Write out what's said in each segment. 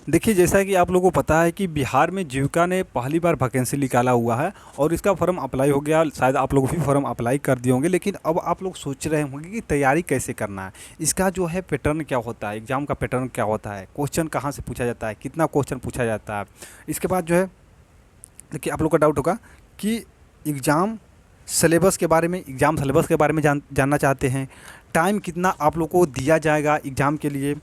देखिए, जैसा कि आप लोगों को पता है कि बिहार में जीविका ने पहली बार वैकेंसी निकाला हुआ है और इसका फॉर्म अप्लाई हो गया। शायद आप लोग भी फॉर्म अप्लाई कर दिए होंगे, लेकिन अब आप लोग सोच रहे होंगे कि तैयारी कैसे करना है। इसका जो है पैटर्न क्या होता है, एग्ज़ाम का पैटर्न क्या होता है, क्वेश्चन कहाँ से पूछा जाता है, कितना क्वेश्चन पूछा जाता है। इसके बाद जो है, देखिए आप लोग का डाउट होगा कि एग्ज़ाम एग्ज़ाम सिलेबस के बारे में जानना चाहते हैं। टाइम कितना आप लोग को दिया जाएगा एग्ज़ाम के लिए,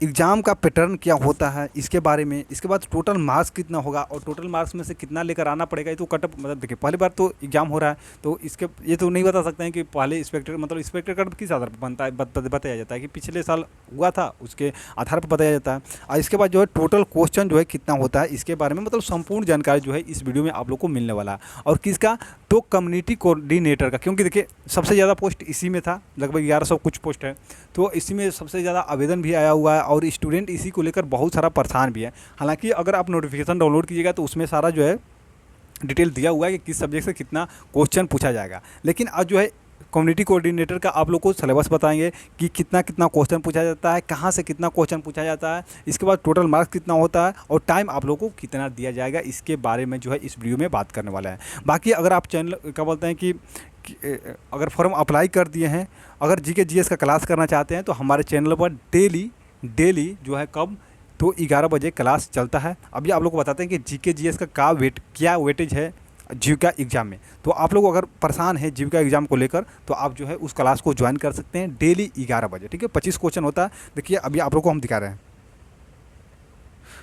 एग्ज़ाम का पैटर्न क्या होता है इसके बारे में। इसके बाद टोटल मार्क्स कितना होगा और टोटल मार्क्स में से कितना लेकर आना पड़ेगा। ये तो कट ऑफ मतलब देखिए, पहली बार तो एग्ज़ाम हो रहा है, तो इसके ये तो नहीं बता सकते हैं कि पहले एक्सपेक्टेड कट किस आधार पर बनता है, बताया जाता है कि पिछले साल हुआ था उसके आधार पर बताया जाता है। और इसके बाद जो है टोटल क्वेश्चन जो है कितना होता है, इसके बारे में मतलब संपूर्ण जानकारी जो है इस वीडियो में आप लोग को मिलने वाला है। और किसका, तो कम्युनिटी कोऑर्डिनेटर का, क्योंकि देखिए सबसे ज़्यादा पोस्ट इसी में था, लगभग 1100 कुछ पोस्ट है, तो इसी में सबसे ज़्यादा आवेदन भी आया हुआ है और स्टूडेंट इसी को लेकर बहुत सारा परेशान भी है। हालांकि अगर आप नोटिफिकेशन डाउनलोड कीजिएगा तो उसमें सारा जो है डिटेल दिया हुआ है कि किस सब्जेक्ट से कितना क्वेश्चन पूछा जाएगा। लेकिन आज जो है कम्युनिटी कोऑर्डिनेटर का आप लोग को सिलेबस बताएंगे कि कितना कितना क्वेश्चन पूछा जाता है, कहाँ से कितना क्वेश्चन पूछा जाता है, इसके बाद टोटल मार्क्स कितना होता है और टाइम आप लोग को कितना दिया जाएगा, इसके बारे में जो है इस वीडियो में बात करने वाला है। बाकी अगर आप चैनल क्या बोलते हैं कि अगर फॉर्म अप्लाई कर दिए हैं, अगर जीके जीएस का क्लास करना चाहते हैं तो हमारे चैनल पर डेली जो है कब, तो 11 बजे क्लास चलता है। अभी आप लोग को बताते हैं कि जीके जीएस का क्या वेटेज है जीविका एग्ज़ाम में। तो आप लोग अगर परेशान हैं जीविका एग्ज़ाम को लेकर तो आप जो है उस क्लास को ज्वाइन कर सकते हैं डेली 11 बजे, ठीक है। 25 क्वेश्चन होता है। देखिए अभी आप लोग को हम दिखा रहे हैं।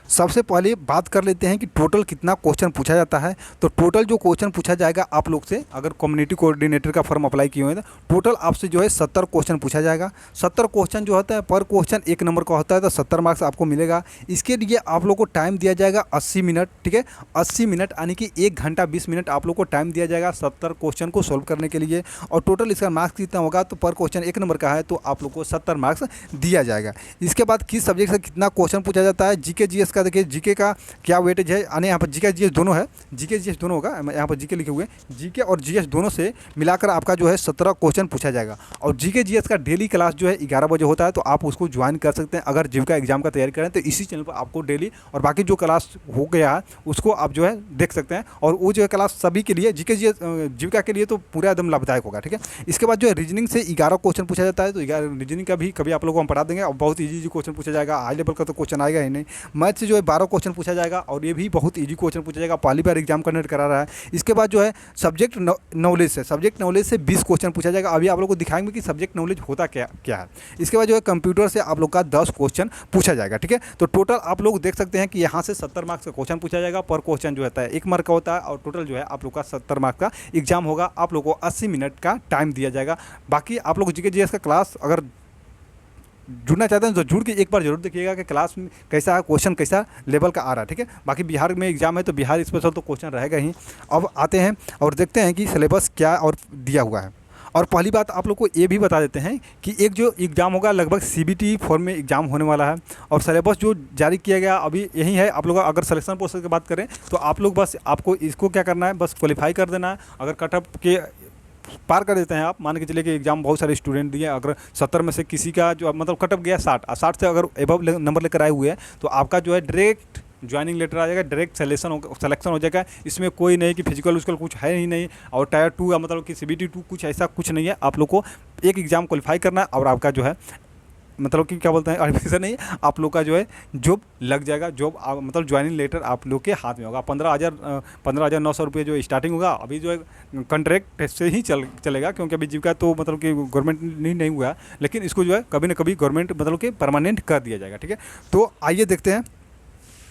सबसे पहले बात कर लेते हैं कि टोटल कितना क्वेश्चन पूछा जाता है। तो टोटल जो क्वेश्चन पूछा जाएगा आप लोग से, अगर कम्युनिटी कोऑर्डिनेटर का फॉर्म अप्लाई किए हुए हैं तो टोटल आपसे जो है 70 क्वेश्चन पूछा जाएगा। 70 क्वेश्चन जो होता है पर क्वेश्चन 1 नंबर का होता है, तो 70 मार्क्स आपको मिलेगा। इसके लिए आप लोग को टाइम दिया जाएगा 80 मिनट, ठीक है। 80 मिनट यानी कि 1 घंटा 20 मिनट आप लोग को टाइम दिया जाएगा 70 क्वेश्चन को सोल्व करने के लिए। और टोटल इसका मार्क्स कितना होगा, तो पर क्वेश्चन 1 नंबर का है तो आप लोग को 70 मार्क्स दिया जाएगा। इसके बाद किस सब्जेक्ट से कितना क्वेश्चन पूछा जाता है, जीके जीएस का देखिए जीके का क्या वेटेज है, यानी यहाँ पर जीके जीएस दोनों है, जीके जीएस दोनों होगा, यहाँ पर जीके लिखे हुए हैं, जीके और जीएस दोनों से मिलाकर आपका जो है 17 क्वेश्चन पूछा जाएगा। और जीके जीएस का डेली क्लास जो है 11 बजे होता है, तो आप उसको ज्वाइन कर सकते हैं। अगर जीविका एग्जाम का तैयारी करें तो इसी चैनल पर आपको डेली और बाकी जो क्लास हो गया है उसको आप जो है देख सकते हैं। और वो जो है क्लास सभी के लिए, जीके जीएस जीविका के लिए तो पूरा एकदम लाभदायक होगा, ठीक है। इसके बाद जो है रीजनिंग से 11 क्वेश्चन पूछा जाता है, तो 11 रीजनिंग का भी कभी आप लोगों को हम पढ़ा देंगे। और बहुत ईजी क्वेश्चन पूछा जाएगा, हाई लेवल का तो क्वेश्चन आएगा ही नहीं। मैथ से जो है 12 क्वेश्चन पूछा जाएगा और ये भी बहुत ईजी क्वेश्चन पूछा जाएगा, पहली बार एग्जाम कंडक्ट करा रहा है। इसके बाद जो है सब्जेक्ट नॉलेज से 20 क्वेश्चन पूछा जाएगा। अभी आप लोग को दिखाएंगे कि सब्जेक्ट नॉलेज होता क्या है। इसके बाद जो है कंप्यूटर से आप लोग का 10 क्वेश्चन पूछा जाएगा, ठीक है। तो टोटल आप लोग देख सकते हैं कि यहाँ से 70 मार्क्स का क्वेश्चन पूछा जाएगा। पर क्वेश्चन जो होता है 1 मार्क का होता है और टोटल जो है आप लोग का 70 मार्क्स का एग्जाम होगा। आप लोग को 80 मिनट का टाइम दिया जाएगा। बाकी आप लोग जीके जीएस का क्लास अगर जुड़ना चाहते हैं तो जुड़ के एक बार जरूर देखिएगा कि क्लास में कैसा है, क्वेश्चन कैसा लेवल का आ रहा है, ठीक है। बाकी बिहार में एग्जाम है तो बिहार स्पेशल तो क्वेश्चन रहेगा ही। अब आते हैं और देखते हैं कि सिलेबस क्या और दिया हुआ है। और पहली बात आप लोग को ये भी बता देते हैं कि एक जो एग्ज़ाम होगा लगभग सीबीटी फॉर्म में एग्ज़ाम होने वाला है। और सिलेबस जो जारी किया गया अभी यही है। आप लोग अगर सिलेक्शन प्रोसेस की बात करें तो आप लोग बस आपको इसको क्या करना है, बस क्वालिफाई कर देना है। अगर कट ऑफ के पार कर देते हैं आप, मान के चलिए कि एग्जाम बहुत सारे स्टूडेंट दिए, अगर 70 में से किसी का जो मतलब कट ऑफ गया 60 से अगर एबव नंबर लेकर आए हुए हैं तो आपका जो है डायरेक्ट ज्वाइनिंग लेटर आ जाएगा, डायरेक्ट सिलेक्शन हो जाएगा। इसमें कोई नहीं कि फिजिकल उसकल कुछ है ही नहीं और टायर 2 या मतलब कि सीबीटी 2 कुछ ऐसा कुछ नहीं है। आप लोग को एक एग्ज़ाम क्वालिफाई करना है और आपका जो है मतलब कि क्या बोलते हैं एडमिशन नहीं, आप लोग का जो है जॉब लग जाएगा। जॉब मतलब ज्वाइनिंग लेटर आप लोग के हाथ में होगा। 15,900 रुपये जो स्टार्टिंग होगा। अभी जो है कॉन्ट्रैक्ट से ही चलेगा, क्योंकि अभी जीविका तो मतलब कि गवर्नमेंट नहीं हुआ है, लेकिन इसको जो है कभी ना कभी गवर्नमेंट मतलब कि परमानेंट कर दिया जाएगा, ठीक है। तो आइए देखते हैं।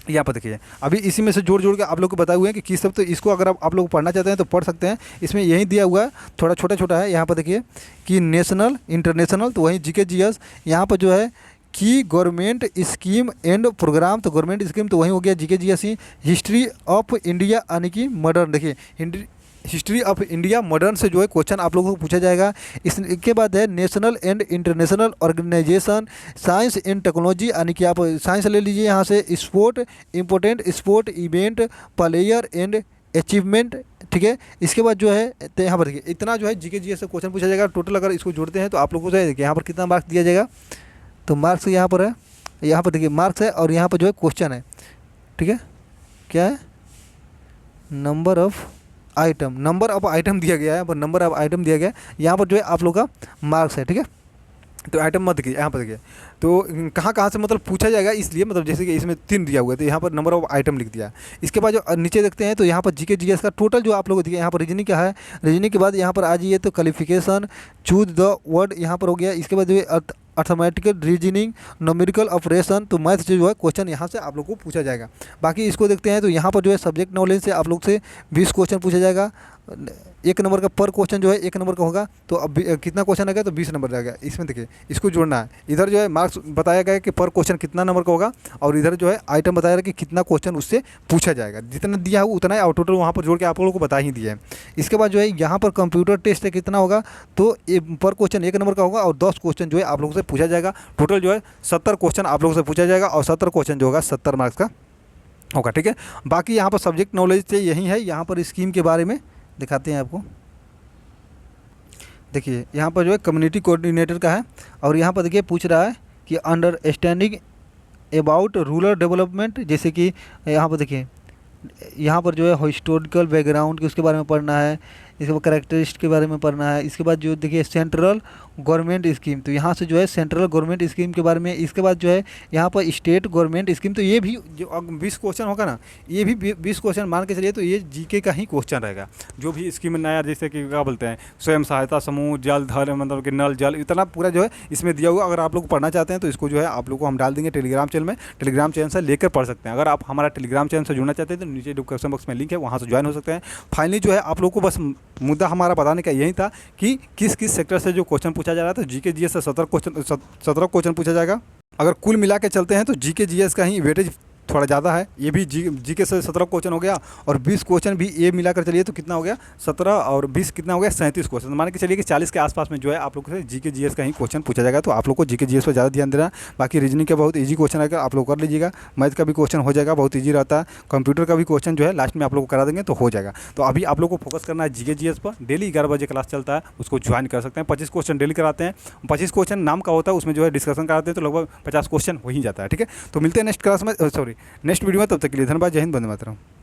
यहाँ पर देखिए अभी इसी में से जोड़ के आप लोग को बताए हुए हैं कि किस सब, तो इसको अगर आप लोग पढ़ना चाहते हैं तो पढ़ सकते हैं। इसमें यही दिया हुआ है, थोड़ा छोटा है। यहाँ पर देखिए कि नेशनल इंटरनेशनल, तो वहीं जीके जीएस। यहाँ पर जो है कि गवर्नमेंट स्कीम एंड प्रोग्राम, तो गवर्नमेंट स्कीम तो वहीं हो गया GK GS he. History of India यानी कि मॉडर्न, देखिए हिस्ट्री ऑफ इंडिया मॉडर्न से जो है क्वेश्चन आप लोगों को पूछा जाएगा। इसके बाद है national and international organisation, science and technology, यानी कि आप साइंस ले लीजिए। यहाँ से sport, important sport event, player and achievement, ठीक है। इसके बाद जो है तो यहाँ पर देखिए इतना जो है जीके जीएस से क्वेश्चन पूछा जाएगा। टोटल अगर इसको जोड़ते हैं तो आप लोगों को देखिए यहाँ पर कितना मार्क्स दिया जाएगा। तो मार्क्स यहाँ पर है, यहाँ पर देखिए मार्क्स है और यहाँ पर जो है क्वेश्चन है। ठीक है, क्या है, नंबर ऑफ आइटम दिया गया है, पर नंबर ऑफ आइटम दिया गया है। यहाँ पर जो है आप लोग का मार्क्स है, ठीक है। तो आइटम मत देखिए, यहाँ पर देखिए तो कहाँ कहाँ से मतलब पूछा जाएगा, इसलिए मतलब जैसे कि इसमें 3 दिया हुआ है तो यहाँ पर नंबर ऑफ आइटम लिख दिया है। इसके बाद जो नीचे देखते हैं तो यहाँ पर जीके जीएस का टोटल जो आप लोगों को दिया, यहाँ पर रीजनिंग का है। रीजनिंग के बाद यहाँ पर आ जाइए तो क्वालिफिकेशन, चूज द वर्ड यहाँ पर हो गया। इसके बाद जो है अर्थमेटिकल रीजनिंग, न्यूमेरिकल ऑपरेशन, तो मैथ से जो है क्वेश्चन यहाँ से आप लोग को पूछा जाएगा। बाकी इसको देखते हैं तो यहाँ पर जो है सब्जेक्ट नॉलेज से आप लोग से 20 क्वेश्चन पूछा जाएगा। 1 नंबर का पर क्वेश्चन जो है 1 नंबर का होगा, तो अब कितना क्वेश्चन आ गया तो 20 नंबर आ गया। इसमें देखिए इसको जोड़ना है, इधर जो है मार्क्स बताया गया है कि पर क्वेश्चन कितना नंबर का होगा, और इधर जो है आइटम बताया गया कि कितना क्वेश्चन उससे पूछा जाएगा। जितना दिया है उतना है, और टोटल वहाँ पर जोड़ के आप लोगों को बता ही दिया है। इसके बाद जो है यहाँ पर कंप्यूटर टेस्ट है कितना होगा, तो पर क्वेश्चन 1 नंबर का होगा, और 10 क्वेश्चन जो है आप लोगों से पूछा जाएगा। टोटल जो है 70 क्वेश्चन आप लोगों से पूछा जाएगा, और 70 क्वेश्चन जो होगा 70 मार्क्स का होगा, ठीक है। बाकी यहाँ पर सब्जेक्ट नॉलेज से यही है। यहाँ पर स्कीम के बारे में दिखाते हैं आपको। देखिए यहाँ पर जो है कम्युनिटी कोऑर्डिनेटर का है, और यहाँ पर देखिए पूछ रहा है कि अंडरस्टैंडिंग अबाउट रूरल डेवलपमेंट, जैसे कि यहाँ पर देखिए यहाँ पर जो है हिस्टोरिकल बैकग्राउंड के उसके बारे में पढ़ना है, इसके बाद करेक्टरिस्टिक के बारे में पढ़ना है। इसके बाद जो देखिए सेंट्रल गवर्नमेंट स्कीम, तो यहाँ से जो है सेंट्रल गवर्नमेंट स्कीम के बारे में। इसके बाद जो है यहाँ पर स्टेट गवर्नमेंट स्कीम, तो ये भी जो 20 क्वेश्चन होगा ना, ये भी 20 क्वेश्चन मान के चलिए, तो ये जीके का ही क्वेश्चन रहेगा। जो भी स्कीम नया, जैसे कि क्या बोलते हैं, स्वयं सहायता समूह, जल धर, मतलब कि नल जल, इतना पूरा जो है इसमें दिया हुआ। अगर आप लोग पढ़ना चाहते हैं तो इसको जो है आप लोग को हम डाल देंगे टेलीग्राम चैनल में, टेलीग्राम चैनल से लेकर पढ़ सकते हैं। अगर आप हमारा टेलीग्राम चैनल से जुड़ना चाहते हैं तो नीचे डिस्क्रिप्शन बॉक्स में लिंक है, वहाँ से ज्वाइन हो सकते हैं। फाइनली जो है आप लोग को बस मुद्दा हमारा बताने का यही था कि किस किस सेक्टर से जो क्वेश्चन पूछा जा रहा था। जीके जीएस से 17 क्वेश्चन पूछा जाएगा। अगर कुल मिला के चलते हैं तो जीके जीएस का ही वेटेज थोड़ा ज़्यादा है। ये भी जीके से 17 क्वेश्चन हो गया, और 20 क्वेश्चन भी ये मिलाकर चलिए तो कितना हो गया, 17 और 20 कितना हो गया, 37 क्वेश्चन। मान के चलिए कि 40 के आसपास में जो है आप लोग से जीके जीएस का ही क्वेश्चन पूछा जाएगा। तो आप लोग को जीके जीएस पर ज़्यादा ध्यान देना। बाकी रीजनिंग का बहुत ईजी क्वेश्चन आएगा, आप लोग कर लीजिएगा। मैथ का भी क्वेश्चन हो जाएगा, बहुत ईजी रहता है। कंप्यूटर का भी क्वेश्चन जो है लास्ट में आप लोग को करा देंगे तो हो जाएगा। तो अभी आप लोग को फोकस करना है जीके जीएस पर। डेली 11 बजे क्लास चलता है, उसको ज्वाइन कर सकते हैं। 25 क्वेश्चन डेली कराते हैं। 25 क्वेश्चन नाम का होता है, उसमें जो है डिस्कशन कराते हैं, तो लगभग 50 क्वेश्चन हो ही जाता है, ठीक है। तो मिलते हैं नेक्स्ट क्लास में, सॉरी नेक्स्ट वीडियो में। तब तक के लिए धन्यवाद। जय हिंद, वंदे मातरम।